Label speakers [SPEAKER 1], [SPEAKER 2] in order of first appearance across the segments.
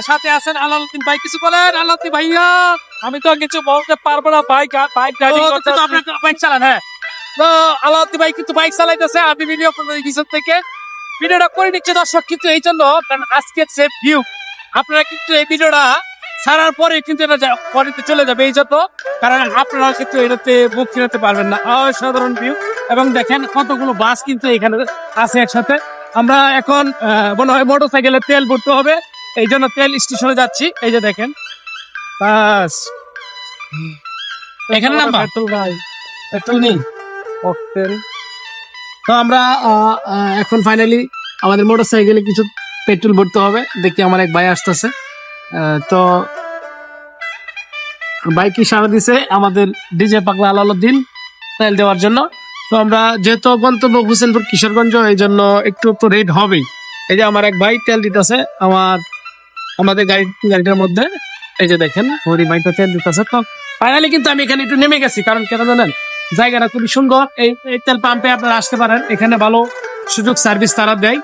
[SPEAKER 1] সাথে আছেন আলাউদ্দিন ভাই, কিছু বলেন আলাউদ্দিন ভাইয়া। আমি তো কিছু বলতে পারবো না, বাইক ড্রাইভিং করতে আপনার বাইক চালান। হ্যাঁ, তো আলাউদ্দিন ভাই কিন্তু বাইক চালাইতেছে, আমি ভিডিও পিছন থেকে ভিডিওটা করে নিচ্ছে দর্শক, কিন্তু এই জন্য কারণ আজকের যে ভিউ আপনারা কিন্তু এই ভিডিওটা ছাড়ার পরে কিন্তু এটা পরে চলে যাবে, এই জন্য কারণ আপনারা কিন্তু এটাতে বুক কিনতে পারবেন না। অসাধারণ ভিউ, এবং দেখেন কতগুলো বাস কিন্তু এখানে আছে একসাথে। আমরা এখন মনে হয় মোটর সাইকেলে তেল ভরতে হবে, এই জন্য তেল স্টেশনে যাচ্ছি। এই যে দেখেন বাস, এখানে নাম্বার পেট্রোল নেই। তো আমরা এখন ফাইনালি আমাদের মোটর সাইকেলে কিছু পেট্রোল ভরতে হবে। দেখি আমার এক ভাই আসতেছে, তো বাইক ইশারা দিছে আমাদের ডিজে পাগলা আলাউদ্দিন তেল দেওয়ার জন্য। তো আমরা যেহেতু গন্তব্য হোসেনপুর কিশোরগঞ্জ, এই জন্য একটু তো রেট হবেই। এই যে আমার এক ভাই তেল দিতেছে আমাদের গাড়িটার মধ্যে। এই যে দেখেন হরি ভাইটা তেল দিতেছে। তো ফাইনালি কিন্তু আমি এখানে একটু নেমে গেছি, কারণ কেন জানেন, জায়গাটা খুবই সুন্দর। এই তেল পাম্পে আপনারা আসতে পারেন, এখানে ভালো সুযোগ সার্ভিস তারা দেয়।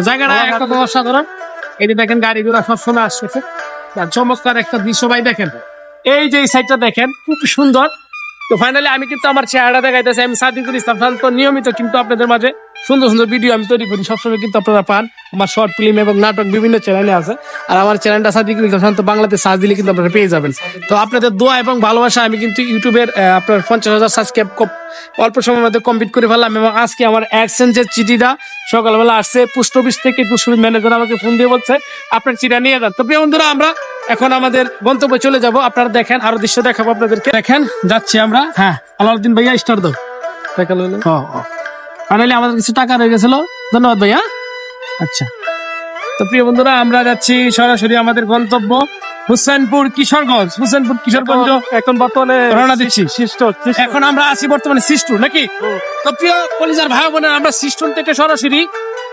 [SPEAKER 1] জায়গাটা একটা অসাধারণ। এই যে দেখেন গাড়িগুলো সবসময় আসতেছে, চমৎকার একটা দৃশ্য ভাই। দেখেন এই যে এই সাইডটা দেখেন খুব সুন্দর। তো ফাইনালি আমি কিন্তু আমার চেহারা দেখাইতেছি, আমি সাদিকুল ইসলাম খান। তো নিয়মিত কিন্তু আপনাদের মাঝে সুন্দর সুন্দর ভিডিও আমি তৈরি করি, সবসময় কিন্তু আপনারা পান। আমার শর্ট ফিল্ম এবং নাটক বিভিন্ন চ্যানেলে আছে, আর আমার চ্যানেলটা সাদিকুল ইসলাম খান, তো বাংলাতে সার্চ দিলে কিন্তু আপনারা পেয়ে যাবেন। তো আপনাদের দোয়া এবং ভালোবাসা আমি কিন্তু ইউটিউবের আপনার 50,000 সাবস্ক্রাইব অল্প সময়ের মধ্যে কমপ্লিট করে ফেললাম। এবং আজকে আমার অ্যাডসেন্সের চিঠিটা সকালবেলা আসছে পোস্ট অফিস থেকে। পোস্ট অফিস ম্যানেজার আমাকে ফোন দিয়ে বলছে আপনার চিঠা নিয়ে যান। তো প্রিয় বন্ধুরা, আমরা এখন আমাদের গন্তব্যে চলে যাব। আপনারা দেখেন, আরো দৃশ্য দেখাবো আপনাদেরকে। দেখেন যাচ্ছি আমরা। হ্যাঁ, আলাউদ্দিন ভাইয়া স্টার দাও। ফাইনালি আমাদের কিছু টাকা রয়ে গেছিল, ধন্যবাদ ভাইয়া। আচ্ছা, তো প্রিয় বন্ধুরা, আমরা যাচ্ছি সরাসরি আমাদের গন্তব্য হোসেনপুর কিশোরগঞ্জ। এখন বর্তমানে রওনা দিচ্ছি। এখন আমরা আছি বর্তমানে সিস্টুর, নাকি? তো প্রিয় কলিজার ভাই বোনেরা, আমরা সিস্টুর থেকে সরাসরি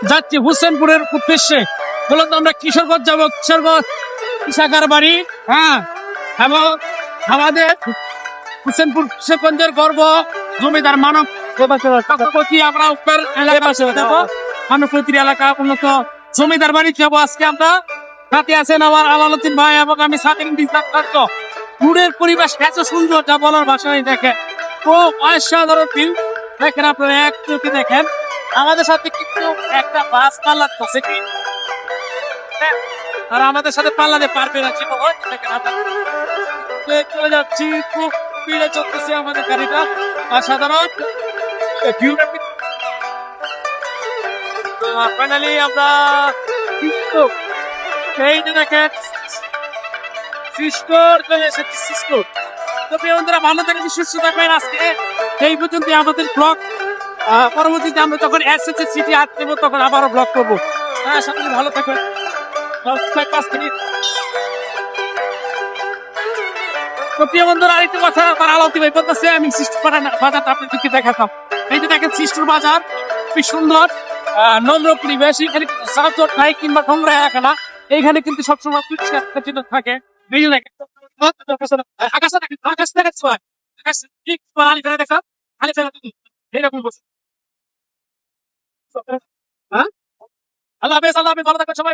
[SPEAKER 1] যাচ্ছি হোসেনপুরের উদ্দেশ্যে। বলুন তো আমরা কিশোরগঞ্জ যাবো, কিশোরগঞ্জ ইশাকার বাড়ি। হ্যাঁ, এবং আমাদের হোসেনপুর কিশোরগঞ্জের গর্ব জমিদার মানব প্রতি আমরা মানবপ্রতির এলাকা উন্নত জমিদার বাড়ি যাবো আজকে আমরা। সাথে আছেন আমার আলাউদ্দিন ভাই এবং আমি সাদিকুল ইসলাম খান। দূরের পরিবেশ এত সুন্দর, যা বলার ভাষা নেই। দেখেন খুব অসাধারণ ফিল। দেখেন আপনারা এক চোখে দেখেন। আমাদের সাথে কিন্তু একটা বাস পাল্লা করছে কি, আর আমাদের সাথে পাল্লাতে পারবে না। দেখেন চলে যাচ্ছি, খুব স্পিডে চলতেছে আমাদের গাড়িটা। অসাধারণ ফাইনালি আমরা এই যে দেখেন তো প্রিয় বন্ধুরা, ভালো থাকেন, সুস্থ থাকবেন। আজকে এই পর্যন্ত আমাদের ব্লগ। পরবর্তীতে আমরা যখন অ্যাডসেন্সের সিটি হাত দেবো তখন আবারও ব্লগ করবো। হ্যাঁ, সকলে ভালো থাকবেন। 5 মিনিট। তো প্রিয় বন্ধুরা, আরেকটা কথা আলাউদ্দিন ভাই বলতেছে, আমি সিস্টুর বাজারটা আপনাদেরকে দেখাতাম। এই যে দেখেন সিস্টুর বাজার খুবই সুন্দর, নম্র পরিবেশ। এখানে কিন্তু সাজট নাই কিংবা নোংরা এলাকা, এইখানে কিন্তু সবসময় পরিষ্কার থাকে। এই যে দেখেন আকাশ দেখেন, আকাশ দেখেন, আকাশ ঠিক আলি ফেলে দেখা, আলি ফেলে এইরকম বলছে। হ্যাঁ, আল্লাহ হাফেজ, ভালো থাকবেন সবাই।